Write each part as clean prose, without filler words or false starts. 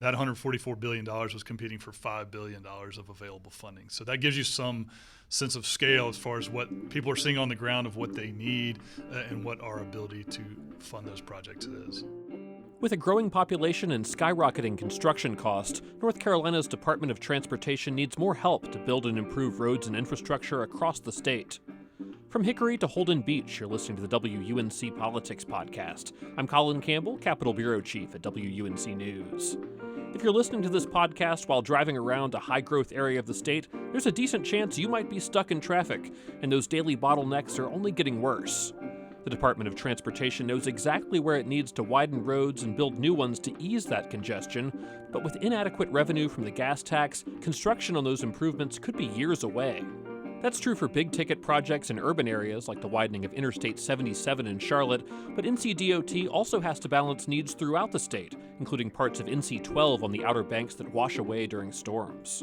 That $144 billion was competing for $5 billion of available funding. So that gives you some sense of scale as far as what people are seeing on the ground of what they need and what our ability to fund those projects is. With a growing population and skyrocketing construction costs, North Carolina's Department of Transportation needs more help to build and improve roads and infrastructure across the state. From Hickory to Holden Beach, you're listening to the WUNC Politics Podcast. I'm Colin Campbell, Capitol Bureau Chief at WUNC News. If you're listening to this podcast while driving around a high-growth area of the state, there's a decent chance you might be stuck in traffic, and those daily bottlenecks are only getting worse. The Department of Transportation knows exactly where it needs to widen roads and build new ones to ease that congestion, but with inadequate revenue from the gas tax, construction on those improvements could be years away. That's true for big-ticket projects in urban areas like the widening of Interstate 77 in Charlotte, but NCDOT also has to balance needs throughout the state, including parts of NC12 on the Outer Banks that wash away during storms.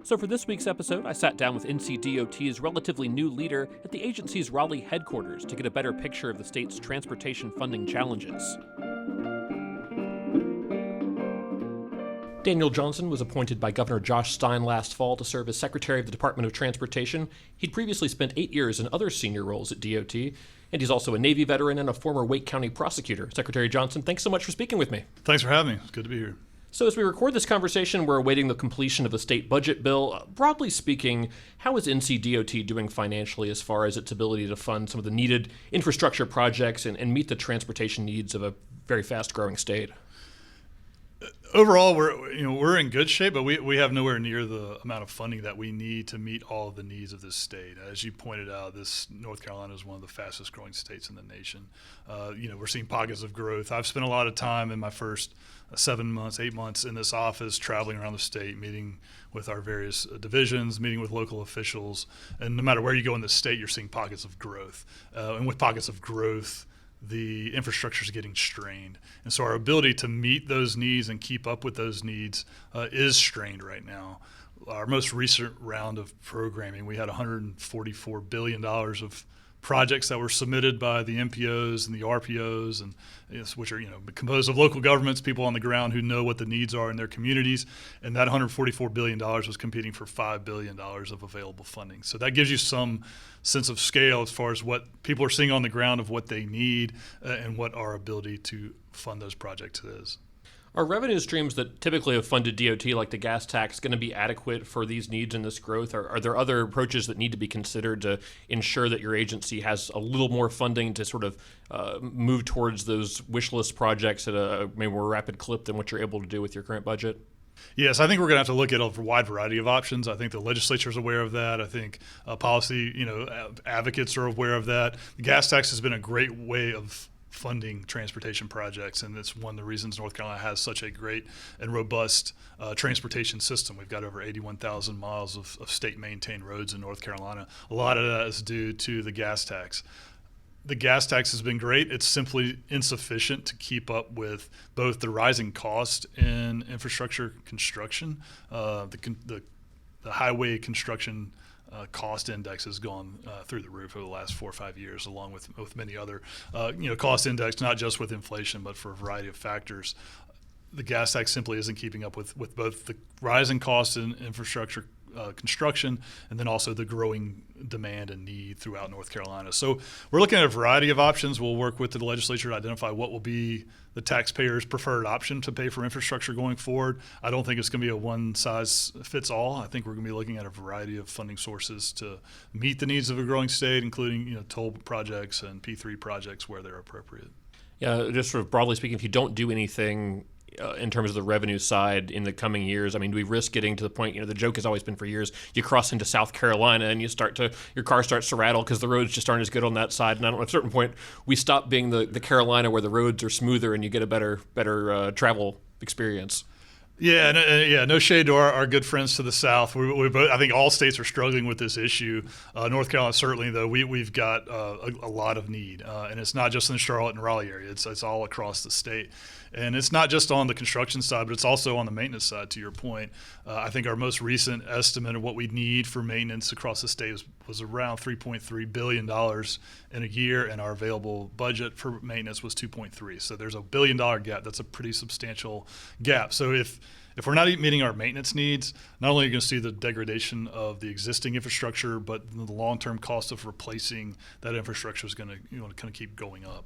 So for this week's episode, I sat down with NCDOT's relatively new leader at the agency's Raleigh headquarters to get a better picture of the state's transportation funding challenges. Daniel Johnson was appointed by Governor Josh Stein last fall to serve as Secretary of the Department of Transportation. He'd previously spent 8 years in other senior roles at DOT, and he's also a Navy veteran and a former Wake County prosecutor. Secretary Johnson, thanks so much for speaking with me. Thanks for having me. It's good to be here. So as we record this conversation, we're awaiting the completion of the state budget bill. Broadly speaking, how is NCDOT doing financially as far as its ability to fund some of the needed infrastructure projects and meet the transportation needs of a very fast-growing state? Overall, we're in good shape, but we have nowhere near the amount of funding that we need to meet all of the needs of this state. As you pointed out, North Carolina is one of the fastest growing states in the nation. We're seeing pockets of growth. I've spent a lot of time in my first 8 months in this office, traveling around the state, meeting with our various divisions, meeting with local officials, and no matter where you go in the state, you're seeing pockets of growth. And with pockets of growth, the infrastructure is getting strained. And so our ability to meet those needs and keep up with those needs is strained right now. Our most recent round of programming, we had $144 billion of projects that were submitted by the MPOs and the RPOs, and which are composed of local governments, people on the ground who know what the needs are in their communities. And that $144 billion was competing for $5 billion of available funding. So that gives you some sense of scale as far as what people are seeing on the ground of what they need and what our ability to fund those projects is. Are revenue streams that typically have funded DOT, like the gas tax, going to be adequate for these needs and this growth? Are there other approaches that need to be considered to ensure that your agency has a little more funding to sort of move towards those wish list projects at a maybe more rapid clip than what you're able to do with your current budget? Yes, I think we're going to have to look at a wide variety of options. I think the legislature is aware of that. I think policy, advocates are aware of that. The gas tax has been a great way of funding transportation projects, and it's one of the reasons North Carolina has such a great and robust transportation system. We've got over 81,000 miles of state-maintained roads in North Carolina. A lot of that is due to the gas tax. The gas tax has been great. It's simply insufficient to keep up with both the rising cost in infrastructure construction, the highway construction cost index has gone through the roof over the last 4 or 5 years, along with many other cost index, not just with inflation, but for a variety of factors. The gas tax simply isn't keeping up with both the rising costs in infrastructure construction and then also the growing demand and need throughout North Carolina. So we're looking at a variety of options. We'll work with the legislature to identify what will be the taxpayer's preferred option to pay for infrastructure going forward. I don't think it's going to be a one-size-fits-all. I think we're going to be looking at a variety of funding sources to meet the needs of a growing state, including toll projects and P3 projects where they're appropriate. Yeah, just sort of broadly speaking, if you don't do anything in terms of the revenue side in the coming years, I mean, do we risk getting to the point, the joke has always been for years, you cross into South Carolina and your car starts to rattle because the roads just aren't as good on that side. And I don't know, at a certain point, we stop being the Carolina where the roads are smoother and you get a better travel experience. Yeah, no shade to our good friends to the south. We both, I think all states are struggling with this issue. North Carolina certainly, though, we've got a lot of need, and it's not just in the Charlotte and Raleigh area. It's all across the state, and it's not just on the construction side, but it's also on the maintenance side. To your point, I think our most recent estimate of what we need for maintenance across the state is was around $3.3 billion in a year, and our available budget for maintenance was 2.3. So there's a $1 billion gap. That's a pretty substantial gap. So if we're not meeting our maintenance needs, not only are you going to see the degradation of the existing infrastructure, but the long-term cost of replacing that infrastructure is going to kind of keep going up.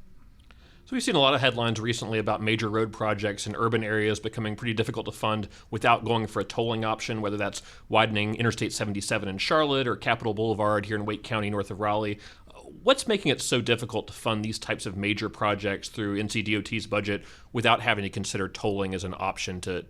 So we've seen a lot of headlines recently about major road projects in urban areas becoming pretty difficult to fund without going for a tolling option, whether that's widening Interstate 77 in Charlotte or Capitol Boulevard here in Wake County north of Raleigh. What's making it so difficult to fund these types of major projects through NCDOT's budget without having to consider tolling as an option to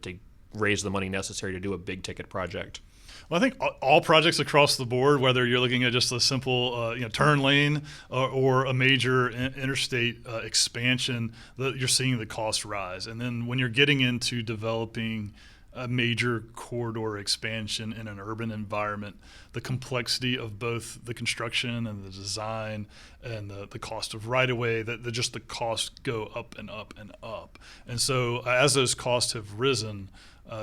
raise the money necessary to do a big ticket project? Well, I think all projects across the board, whether you're looking at just a simple turn lane or a major interstate expansion, you're seeing the cost rise. And then when you're getting into developing a major corridor expansion in an urban environment, the complexity of both the construction and the design and the cost of right-of-way, just the costs go up and up and up. And so as those costs have risen,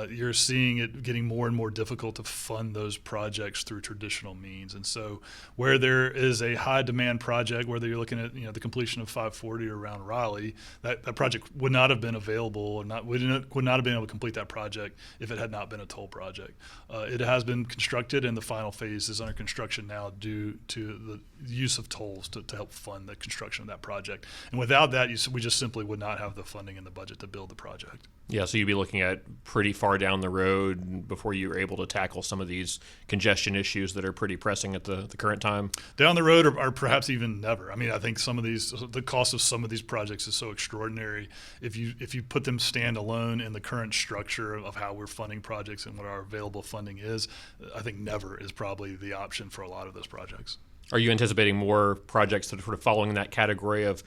you're seeing it getting more and more difficult to fund those projects through traditional means. And so where there is a high demand project, whether you're looking at the completion of 540 around Raleigh, that project would not have been available or would not have been able to complete that project if it had not been a toll project. It has been constructed, and the final phase is under construction now due to the use of tolls to help fund the construction of that project. And without that, we just simply would not have the funding in the budget to build the project. Yeah, so you'd be looking at pretty far down the road before you were able to tackle some of these congestion issues that are pretty pressing at the current time? Down the road, or perhaps even never. I mean, I think the cost of some of these projects is so extraordinary. If you put them standalone in the current structure of how we're funding projects and what our available funding is, I think never is probably the option for a lot of those projects. Are you anticipating more projects that are sort of following that category of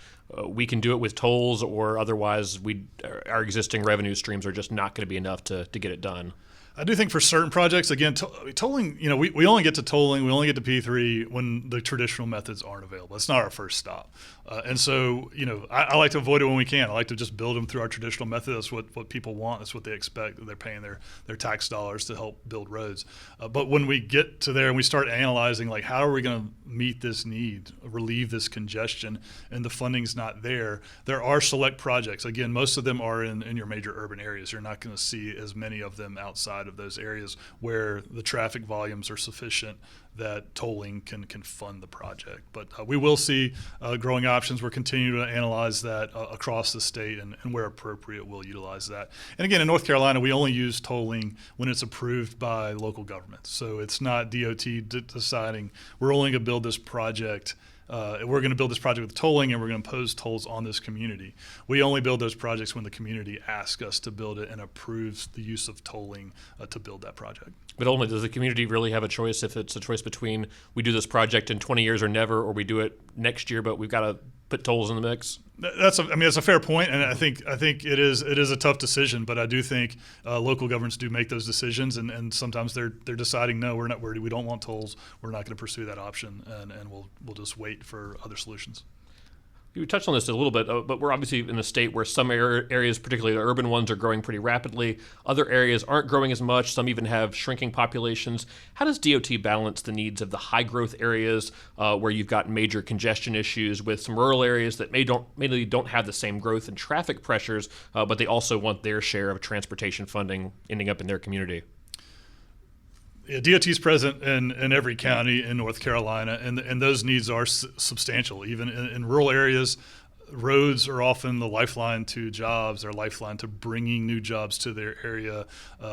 we can do it with tolls, or otherwise our existing revenue streams are just not going to be enough to get it done? I do think for certain projects, again, tolling, we only get to tolling, we only get to P3 when the traditional methods aren't available. It's not our first stop. And so, I like to avoid it when we can. I like to just build them through our traditional method. That's what people want. That's what they expect. They're paying their tax dollars to help build roads. But when we get to there and we start analyzing, like, how are we going to meet this need, relieve this congestion, and the funding's not there, there are select projects. Again, most of them are in your major urban areas. You're not going to see as many of them outside of those areas where the traffic volumes are sufficient that tolling can fund the project. But we will see growing options. We're continuing to analyze that across the state, and where appropriate, we'll utilize that. And again, in North Carolina, we only use tolling when it's approved by local governments. So it's not DOT deciding we're only going to build this project. We're going to build this project with tolling, and we're going to impose tolls on this community. We only build those projects when the community asks us to build it and approves the use of tolling to build that project. But only does the community really have a choice if it's a choice between we do this project in 20 years or never, or we do it next year, but we've got to put tolls in the mix? That's a fair point, and I think it is a tough decision. But I do think local governments do make those decisions, and sometimes they're deciding no, we don't want tolls. We're not going to pursue that option, and we'll just wait for other solutions. You touched on this a little bit, but we're obviously in a state where some areas, particularly the urban ones, are growing pretty rapidly. Other areas aren't growing as much. Some even have shrinking populations. How does DOT balance the needs of the high-growth areas where you've got major congestion issues with some rural areas that maybe don't have the same growth and traffic pressures, but they also want their share of transportation funding ending up in their community? Yeah, DOT is present in every county in North Carolina, and those needs are substantial. Even in rural areas, roads are often the lifeline to jobs, their lifeline to bringing new jobs to their area,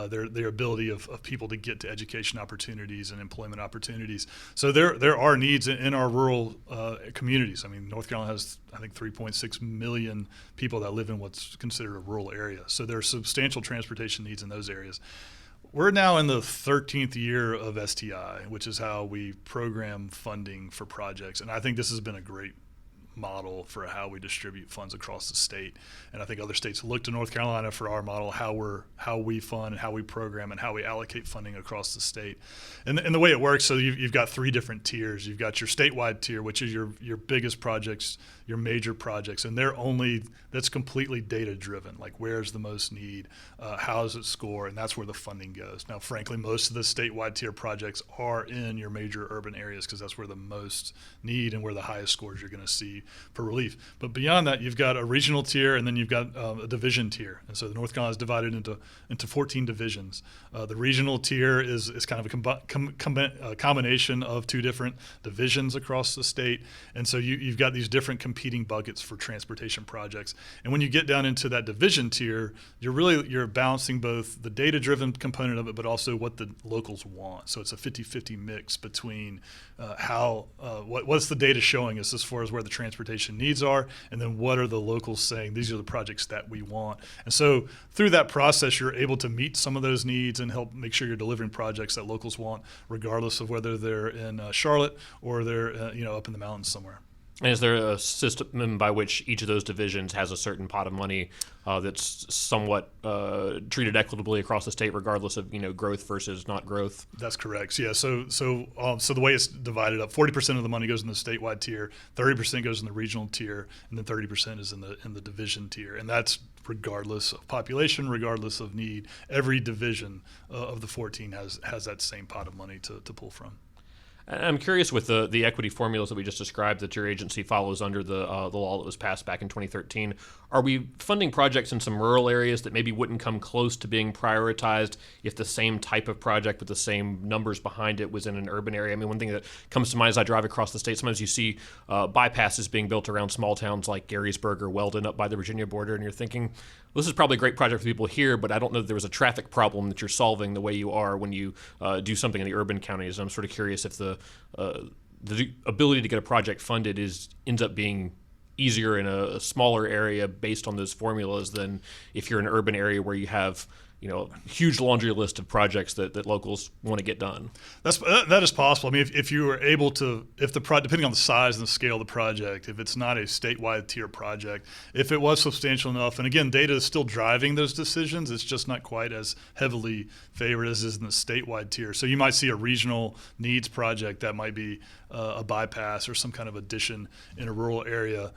their ability of people to get to education opportunities and employment opportunities. So there are needs in our rural communities. I mean, North Carolina has, I think, 3.6 million people that live in what's considered a rural area. So there are substantial transportation needs in those areas. We're now in the 13th year of STI, which is how we program funding for projects. And I think this has been a great model for how we distribute funds across the state. And I think other states look to North Carolina for our model, how we fund and how we program and how we allocate funding across the state. And the way it works, so you've got three different tiers. You've got your statewide tier, which is your biggest projects, your major projects, and that's completely data driven. Like, where's the most need, how does it score, and that's where the funding goes. Now, frankly, most of the statewide tier projects are in your major urban areas because that's where the most need and where the highest scores you're going to see for relief. But beyond that, you've got a regional tier, and then you've got a division tier. And so the North Carolina is divided into 14 divisions. The regional tier is kind of a combination of two different divisions across the state, and so you've got these different competing buckets for transportation projects. And when you get down into that division tier, you're balancing both the data-driven component of it, but also what the locals want. So it's a 50-50 mix between what's the data showing us as far as where the transportation needs are, and then what are the locals saying, these are the projects that we want. And so through that process, you're able to meet some of those needs and help make sure you're delivering projects that locals want, regardless of whether they're in Charlotte or they're up in the mountains somewhere. And is there a system by which each of those divisions has a certain pot of money that's somewhat treated equitably across the state, regardless of growth versus not growth? That's correct. Yeah. So the way it's divided up, 40% of the money goes in the statewide tier, 30% goes in the regional tier, and then 30% is in the division tier, and that's regardless of population, regardless of need. Every division of the 14 has that same pot of money to pull from. I'm curious with the equity formulas that we just described that your agency follows under the law that was passed back in 2013. Are we funding projects in some rural areas that maybe wouldn't come close to being prioritized if the same type of project with the same numbers behind it was in an urban area? I mean, one thing that comes to mind as I drive across the state, sometimes you see bypasses being built around small towns like Garysburg or Weldon up by the Virginia border, and you're thinking, well, this is probably a great project for people here, but I don't know that there was a traffic problem that you're solving the way you are when you do something in the urban counties. And I'm sort of curious if the ability to get a project funded ends up being easier in a smaller area based on those formulas than if you're in an urban area where you have a huge laundry list of projects that locals want to get done. That is possible. I mean, if you were able to, depending on the size and the scale of the project, if it's not a statewide tier project, if it was substantial enough, and again, data is still driving those decisions, it's just not quite as heavily favored as is in the statewide tier. So you might see a regional needs project that might be a bypass or some kind of addition in a rural area,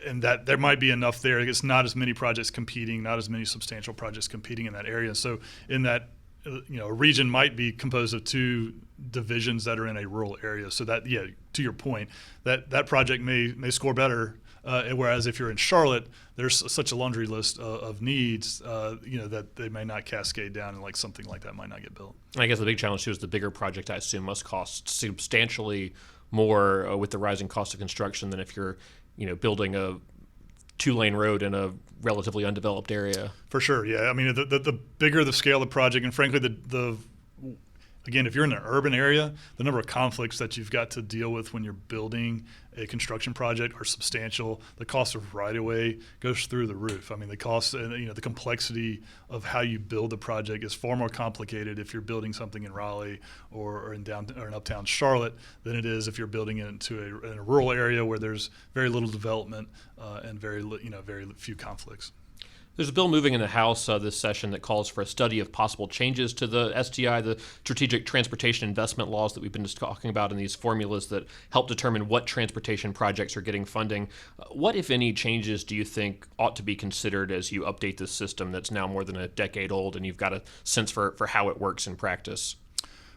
and that there might be enough there. It's not as many projects competing, not as many substantial projects competing in that area. So in that, a region might be composed of two divisions that are in a rural area. So that, to your point, that project may score better. Whereas if you're in Charlotte, there's such a laundry list of needs, that they may not cascade down, and something like that might not get built. I guess the big challenge too is the bigger project, I assume, must cost substantially more with the rising cost of construction than if you're building a 2-lane road in a relatively undeveloped area. For sure, yeah. I mean, the bigger the scale of the project, and frankly, again, if you're in an urban area, the number of conflicts that you've got to deal with when you're building a construction project are substantial. The cost of right-of-way goes through the roof. I mean, the cost and the complexity of how you build the project is far more complicated if you're building something in Raleigh or in uptown Charlotte than it is if you're building it in a rural area where there's very little development and very few conflicts. There's a bill moving in the House this session that calls for a study of possible changes to the STI, the Strategic Transportation Investment Laws that we've been just talking about, and these formulas that help determine what transportation projects are getting funding. What, if any, changes do you think ought to be considered as you update this system that's now more than a decade old and you've got a sense for how it works in practice?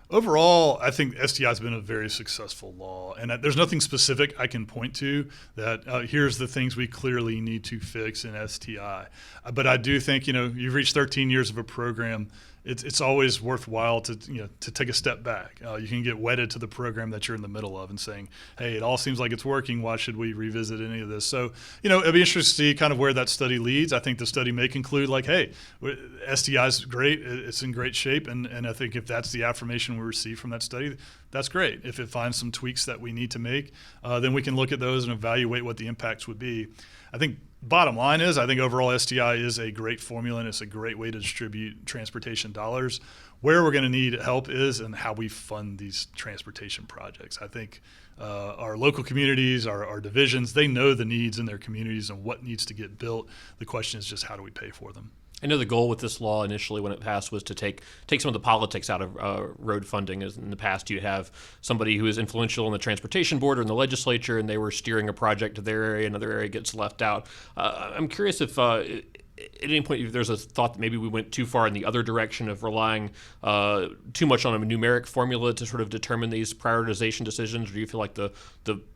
Overall, I think STI has been a very successful law, and there's nothing specific I can point to that here's the things we clearly need to fix in STI. But I do think, you've reached 13 years of a program. It's always worthwhile to take a step back. You can get wedded to the program that you're in the middle of and saying, hey, it all seems like it's working. Why should we revisit any of this? So, it'd be interesting to see kind of where that study leads. I think the study may conclude hey, STI is great. It's in great shape. And I think if that's the affirmation we receive from that study, that's great. If it finds some tweaks that we need to make, then we can look at those and evaluate what the impacts would be. I think bottom line is, I think overall STI is a great formula and it's a great way to distribute transportation dollars. Where we're going to need help is in how we fund these transportation projects. I think our local communities, our divisions, they know the needs in their communities and what needs to get built. The question is just how do we pay for them? I know the goal with this law initially when it passed was to take some of the politics out of road funding. As in the past, you'd have somebody who is influential in the transportation board or in the legislature, and they were steering a project to their area, another area gets left out. I'm curious if at any point if there's a thought that maybe we went too far in the other direction of relying too much on a numeric formula to sort of determine these prioritization decisions, or do you feel like the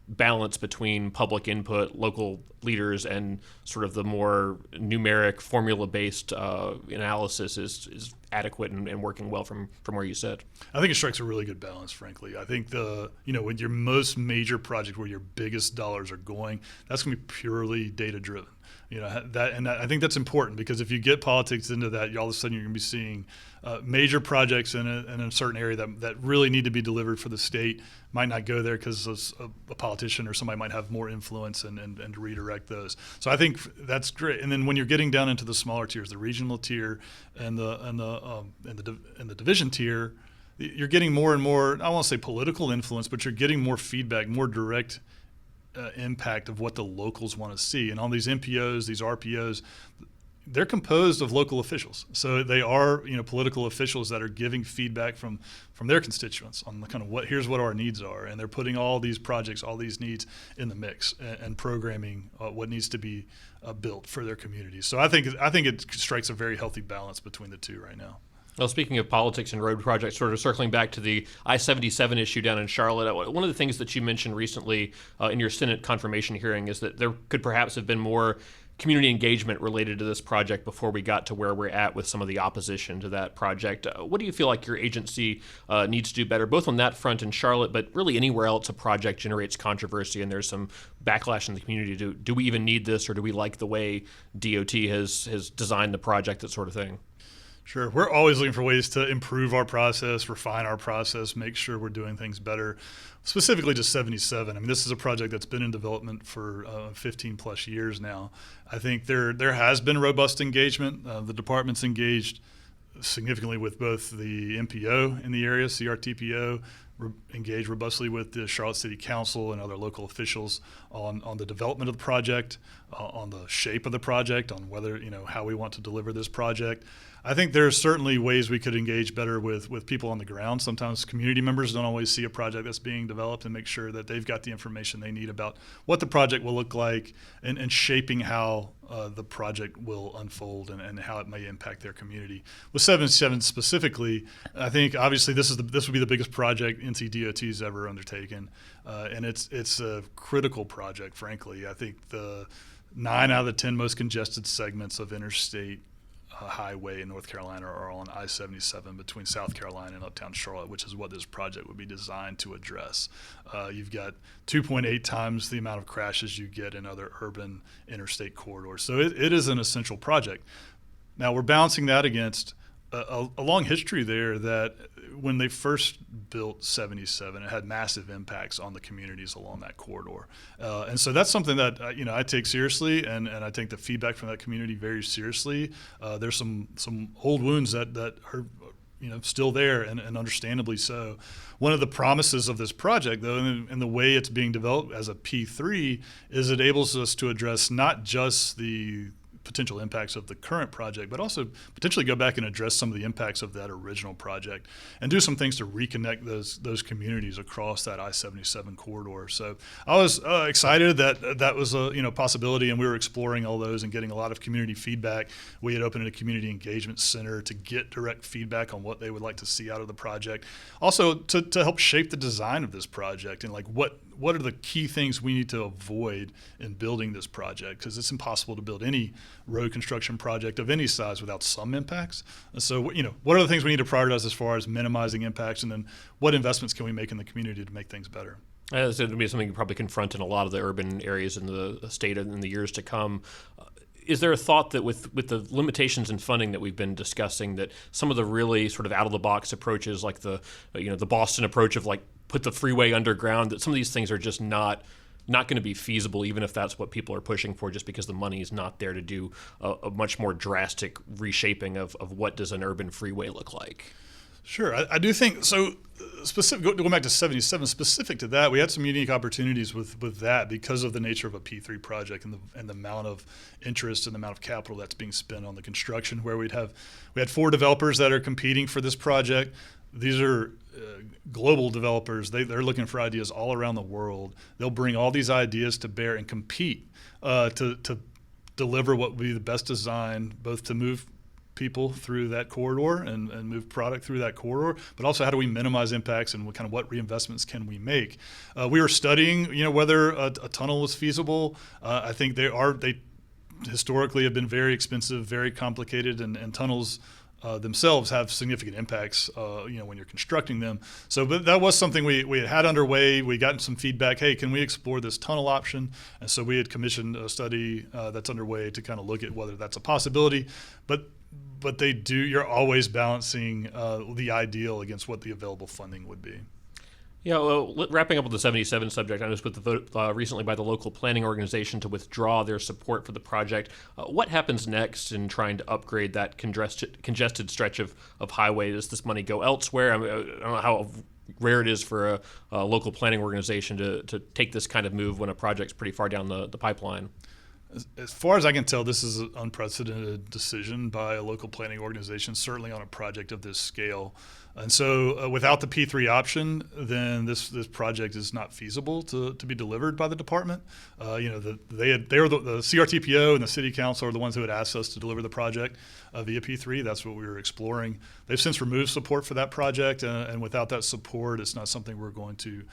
balance between public input, local leaders, and sort of the more numeric formula-based analysis is adequate and working well from where you sit? I think it strikes a really good balance, frankly. I think with your most major project where your biggest dollars are going, that's going to be purely data-driven. I think that's important, because if you get politics into that, all of a sudden you're going to be seeing major projects in a certain area that really need to be delivered for the state might not go there because a politician or somebody might have more influence and redirect those. So I think that's great. And then when you're getting down into the smaller tiers, the regional tier and the division tier, you're getting more and more, I won't say political influence, but you're getting more feedback, more direct impact of what the locals want to see. And on these MPOs, these RPOs, they're composed of local officials. So they are, political officials that are giving feedback from their constituents on the kind of here's what our needs are. And they're putting all these projects, all these needs in the mix and programming what needs to be built for their communities. So I think it strikes a very healthy balance between the two right now. Well, speaking of politics and road projects, sort of circling back to the I-77 issue down in Charlotte, one of the things that you mentioned recently in your Senate confirmation hearing is that there could perhaps have been more community engagement related to this project before we got to where we're at with some of the opposition to that project. What do you feel like your agency needs to do better, both on that front in Charlotte, but really anywhere else a project generates controversy and there's some backlash in the community? Do we even need this, or do we like the way DOT has designed the project, that sort of thing? Sure. We're always looking for ways to improve our process, refine our process, make sure we're doing things better. Specifically to 77. I mean, this is a project that's been in development for 15 plus years now. I think there has been robust engagement. The department's engaged significantly with both the MPO in the area, CRTPO, engaged robustly with the Charlotte City Council and other local officials on the development of the project, on the shape of the project, on whether, how we want to deliver this project. I think there's certainly ways we could engage better with people on the ground. Sometimes community members don't always see a project that's being developed and make sure that they've got the information they need about what the project will look like and shaping how the project will unfold and how it may impact their community. With 77 specifically, I think obviously this would be the biggest project NCDOT's ever undertaken, and it's a critical project, frankly. I think the 9 out of the 10 most congested segments of interstate highway in North Carolina are on I-77 between South Carolina and uptown Charlotte, which is what this project would be designed to address. You've got 2.8 times the amount of crashes you get in other urban interstate corridors. So it is an essential project. Now we're balancing that against a long history there that when they first built 77, it had massive impacts on the communities along that corridor. And so that's something that I take seriously, and I take the feedback from that community very seriously. There's some old wounds that are still there, and understandably so. One of the promises of this project, though, and the way it's being developed as a P3, is it enables us to address not just the potential impacts of the current project, but also potentially go back and address some of the impacts of that original project and do some things to reconnect those communities across that I-77 corridor. So I was excited that was a possibility, and we were exploring all those and getting a lot of community feedback. We had opened a community engagement center to get direct feedback on what they would like to see out of the project. Also to help shape the design of this project and what are the key things we need to avoid in building this project, because it's impossible to build any road construction project of any size without some impacts. And so, what are the things we need to prioritize as far as minimizing impacts, and then what investments can we make in the community to make things better? It's going to be something you probably confront in a lot of the urban areas in the state in the years to come. Is there a thought that with the limitations in funding that we've been discussing, that some of the really sort of out-of-the-box approaches, like the Boston approach of put the freeway underground, that some of these things are just not not going to be feasible, even if that's what people are pushing for, just because the money is not there to do a much more drastic reshaping of what does an urban freeway look like. Sure, I do think so. Going back to 77, specific to that, we had some unique opportunities with that because of the nature of a P3 project and the amount of interest and the amount of capital that's being spent on the construction. Where we had 4 developers that are competing for this project. These are global developers. They're looking for ideas all around the world. They'll bring all these ideas to bear and compete to deliver what would be the best design, both to move people through that corridor and move product through that corridor, but also how do we minimize impacts and what reinvestments can we make? We were studying, whether a tunnel was feasible. I think they historically have been very expensive, very complicated, and tunnels themselves have significant impacts, when you're constructing them. So, but that was something we had underway. We got some feedback. Hey, can we explore this tunnel option? And so we had commissioned a study that's underway to kind of look at whether that's a possibility. But you're always balancing the ideal against what the available funding would be. Yeah, well, wrapping up with the 77 subject, I was with the vote recently by the local planning organization to withdraw their support for the project. What happens next in trying to upgrade that congested stretch of highway? Does this money go elsewhere? I don't know how rare it is for a local planning organization to take this kind of move when a project's pretty far down the pipeline. As far as I can tell, this is an unprecedented decision by a local planning organization, certainly on a project of this scale. And so without the P3 option, then this project is not feasible to be delivered by the department. The CRTPO and the city council are the ones who had asked us to deliver the project via P3. That's what we were exploring. They've since removed support for that project, and without that support, it's not something we're going to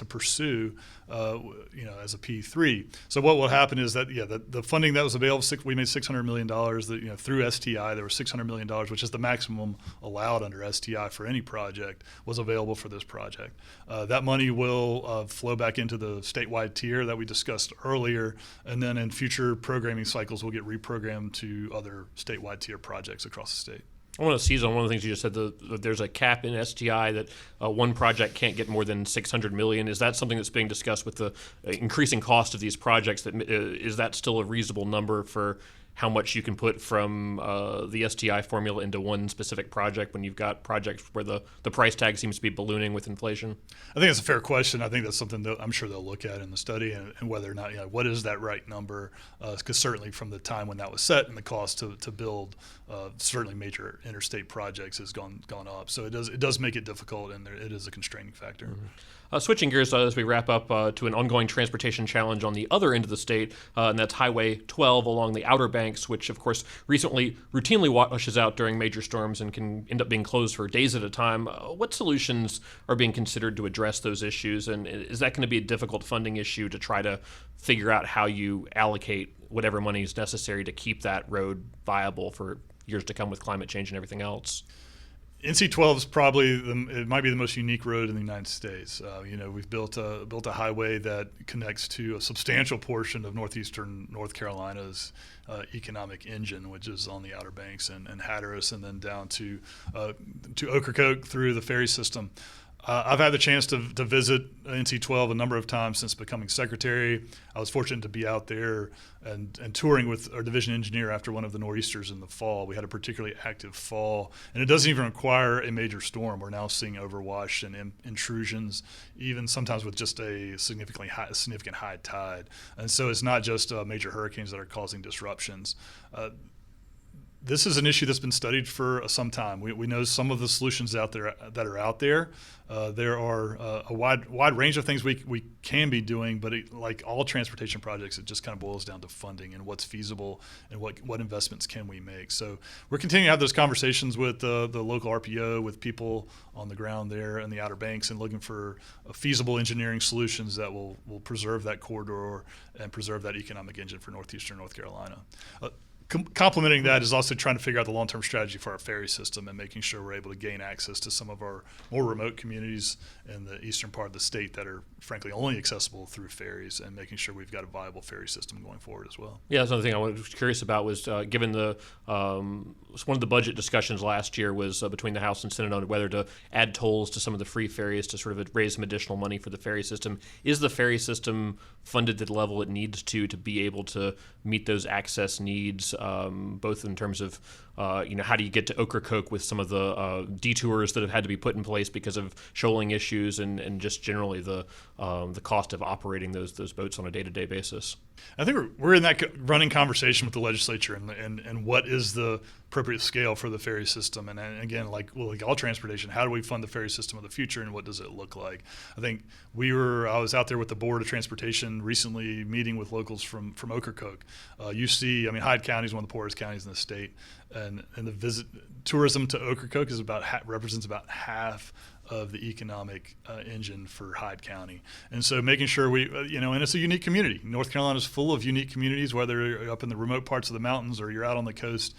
pursue, as a P3. So what will happen is that, the funding that was available, we made $600 million. Through STI, there was $600 million, which is the maximum allowed under STI for any project, was available for this project. That money will flow back into the statewide tier that we discussed earlier, and then in future programming cycles, we'll get reprogrammed to other statewide tier projects across the state. I want to seize on one of the things you just said, that there's a cap in STI that one project can't get more than $600 million. Is that something that's being discussed with the increasing cost of these projects? Is that still a reasonable number for how much you can put from the STI formula into one specific project when you've got projects where the price tag seems to be ballooning with inflation? I think it's a fair question. I think that's something that I'm sure they'll look at in the study, and whether or not, what is that right number? Because certainly from the time when that was set and the cost to build certainly major interstate projects has gone up. So it does make it difficult, and it is a constraining factor. Mm-hmm. Switching gears as we wrap up to an ongoing transportation challenge on the other end of the state, and that's Highway 12 along the Outer Banks, which of course routinely washes out during major storms and can end up being closed for days at a time. What solutions are being considered to address those issues, and is that going to be a difficult funding issue to try to figure out how you allocate whatever money is necessary to keep that road viable for years to come with climate change and everything else? NC12 is probably it might be the most unique road in the United States. We've built a highway that connects to a substantial portion of northeastern North Carolina's economic engine, which is on the Outer Banks and Hatteras, and then down to Ocracoke through the ferry system. I've had the chance to visit NC12 a number of times since becoming secretary. I was fortunate to be out there and touring with our division engineer after one of the nor'easters in the fall. We had a particularly active fall, and it doesn't even require a major storm. We're now seeing overwash and intrusions, even sometimes with just a significant high tide. And so it's not just major hurricanes that are causing disruptions. This is an issue that's been studied for some time. We know some of the solutions that are out there. There are a wide range of things we can be doing, but like all transportation projects, it just kind of boils down to funding and what's feasible and what investments can we make. So we're continuing to have those conversations with the local RPO, with people on the ground there in the Outer Banks, and looking for feasible engineering solutions that will preserve that corridor and preserve that economic engine for northeastern North Carolina. complementing that is also trying to figure out the long-term strategy for our ferry system and making sure we're able to gain access to some of our more remote communities in the eastern part of the state that are frankly only accessible through ferries, and making sure we've got a viable ferry system going forward as well. Yeah, that's another thing I was curious about was given the one of the budget discussions last year was between the House and Senate on whether to add tolls to some of the free ferries to sort of raise some additional money for the ferry system. Is the ferry system funded at the level it needs to be able to meet those access needs, both in terms of how do you get to Ocracoke with some of the detours that have had to be put in place because of shoaling issues, and just generally the cost of operating those boats on a day-to-day basis? I think we're in that running conversation with the legislature and what is the appropriate scale for the ferry system. And again, like all transportation, how do we fund the ferry system of the future, and what does it look like? I think I was out there with the Board of Transportation recently meeting with locals from Ocracoke. Hyde County is one of the poorest counties in the state, and the tourism to Ocracoke is represents about half of the economic engine for Hyde County. And so making sure and it's a unique community. North Carolina is full of unique communities, whether you're up in the remote parts of the mountains or you're out on the coast.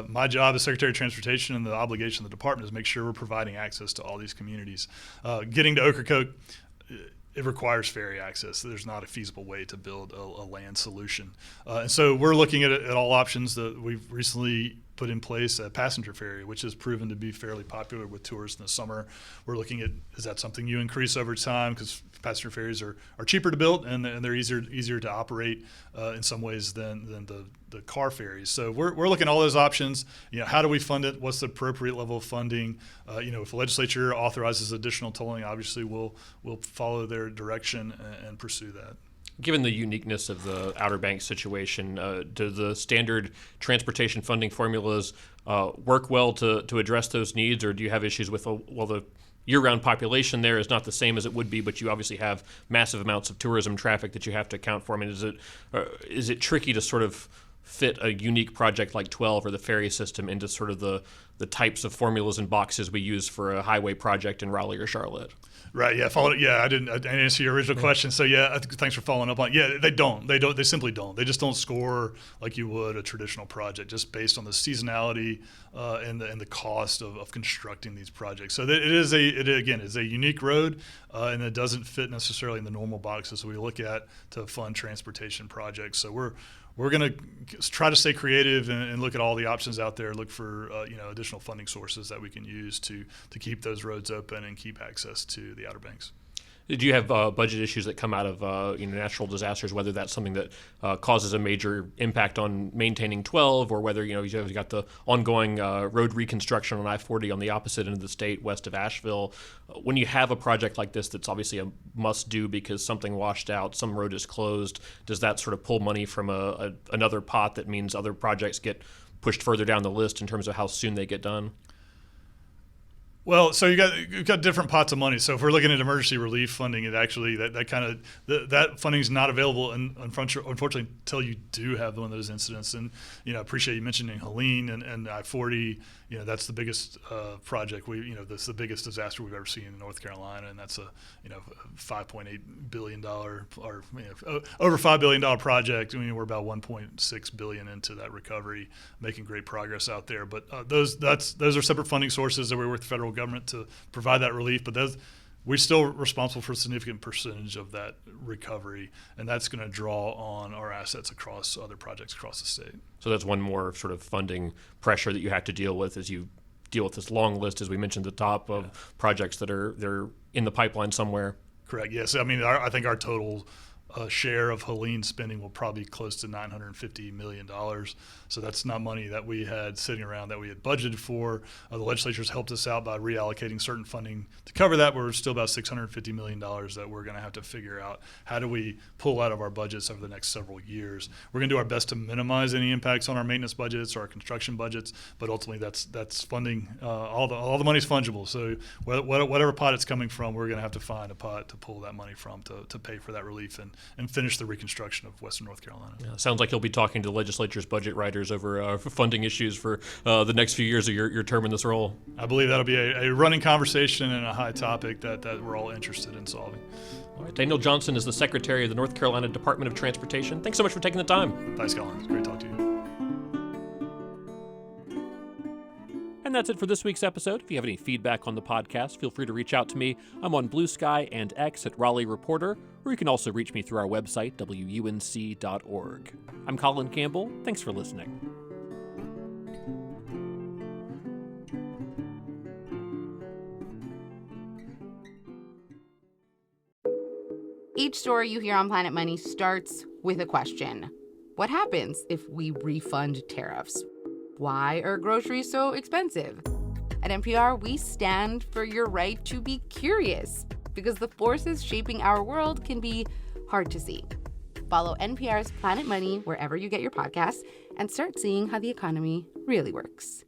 My job as Secretary of Transportation and the obligation of the department is make sure we're providing access to all these communities. Getting to Ocracoke, it requires ferry access. There's not a feasible way to build a land solution. And so we're looking at all options. That we've recently put in place a passenger ferry, which has proven to be fairly popular with tourists in the summer. We're looking at, is that something you increase over time? Because passenger ferries are cheaper to build, and they're easier to operate in some ways than the car ferries. So we're looking at all those options. How do we fund it? What's the appropriate level of funding? If the legislature authorizes additional tolling, obviously we'll follow their direction and pursue that. Given the uniqueness of the Outer Banks situation, do the standard transportation funding formulas work well to address those needs, or do you have issues with, the year-round population there is not the same as it would be, but you obviously have massive amounts of tourism traffic that you have to account for? I mean, is it tricky to sort of fit a unique project like 12 or the ferry system into sort of the types of formulas and boxes we use for a highway project in Raleigh or Charlotte? Right. Yeah. I didn't answer your original question. So thanks for following up on it. Yeah, they don't. They simply don't. They just don't score like you would a traditional project, just based on the seasonality and the cost of constructing these projects. So it is a unique road, and it doesn't fit necessarily in the normal boxes we look at to fund transportation projects. So we're going to try to stay creative and look at all the options out there, look for additional funding sources that we can use to keep those roads open and keep access to the Outer Banks. Do you have budget issues that come out of natural disasters, whether that's something that causes a major impact on maintaining 12, or whether you've got the ongoing road reconstruction on I-40 on the opposite end of the state west of Asheville? When you have a project like this that's obviously a must-do because something washed out, some road is closed, does that sort of pull money from another pot that means other projects get pushed further down the list in terms of how soon they get done? Well, so you've got different pots of money. So if we're looking at emergency relief funding, it actually that funding is not available, unfortunately, until you do have one of those incidents. And I appreciate you mentioning Helene and I-40. That's the biggest project that's the biggest disaster we've ever seen in North Carolina, and that's a $5.8 billion or over $5 billion project. We're about $1.6 billion into that recovery, making great progress out there. But those are separate funding sources that we work with the federal government to provide that relief. But we're still responsible for a significant percentage of that recovery, and that's going to draw on our assets across other projects across the state. So that's one more sort of funding pressure that you have to deal with as you deal with this long list, as we mentioned at the top, of projects that they're in the pipeline somewhere. Correct. Yes. I think our total share of Helene spending will probably be close to $950 million. So that's not money that we had sitting around that we had budgeted for. The legislature's helped us out by reallocating certain funding to cover that. We're still about $650 million that we're going to have to figure out how do we pull out of our budgets over the next several years. We're going to do our best to minimize any impacts on our maintenance budgets or our construction budgets, but ultimately that's funding. All the money's fungible. So whatever pot it's coming from, we're going to have to find a pot to pull that money from to pay for that relief and finish the reconstruction of Western North Carolina. Yeah, sounds like you'll be talking to the legislature's budget writers over funding issues for the next few years of your term in this role. I believe that'll be a running conversation and a high topic that we're all interested in solving. All right, Daniel Johnson is the Secretary of the North Carolina Department of Transportation. Thanks so much for taking the time. Thanks, Colin. It's great talking to you. And that's it for this week's episode. If you have any feedback on the podcast, feel free to reach out to me. I'm on Blue Sky and X at Raleigh Reporter, or you can also reach me through our website, WUNC.org. I'm Colin Campbell. Thanks for listening. Each story you hear on Planet Money starts with a question. What happens if we refund tariffs? Why are groceries so expensive? At NPR, we stand for your right to be curious, because the forces shaping our world can be hard to see. Follow NPR's Planet Money wherever you get your podcasts and start seeing how the economy really works.